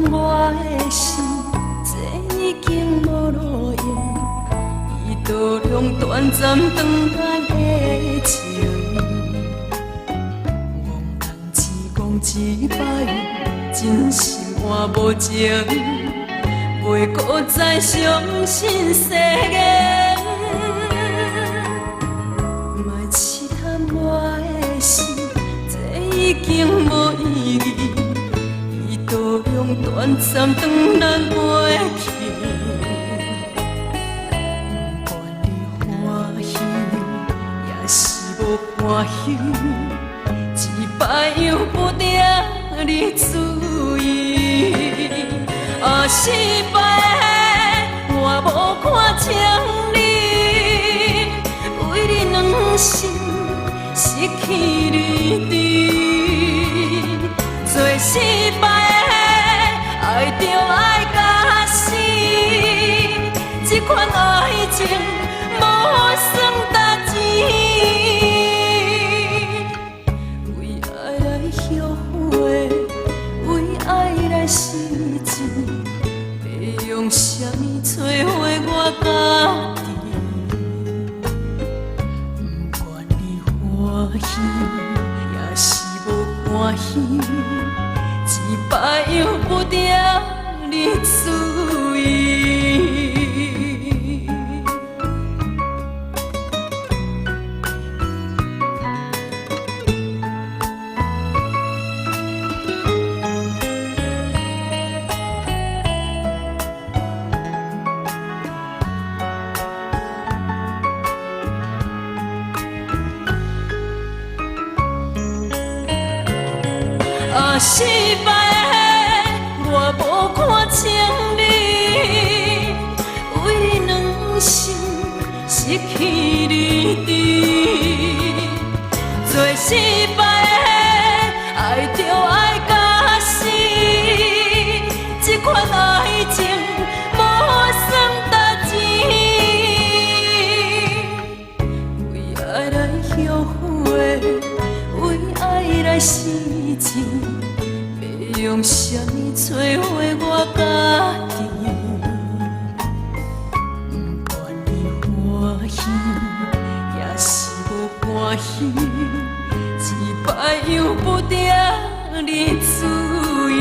我的心，这已经无路用，伊度量短暂长来的情。憨人只讲一摆，真心换无情，袂搁再相信世言。莫试探我的心，这已经无意义。度量短暂，长难袂去。不管你欢喜，也是无欢喜，一摆又不定你注意。啊，失败的我无看清你，为你两心失去理智，做失败。爱着爱到死，这款爱情无算值钱。为爱来后悔，为爱来失志，要用什么找回我家己？不管你欢喜，也是无欢喜。一摆又不定你注意。啊，失败的我无看清你，为你两心失去理智，做失败的爱着爱到死，这款爱情无算值钱。为爱来后悔，为爱来失志。用什么找回我家己？不管你欢喜，也是无欢喜，一摆又不定你注意。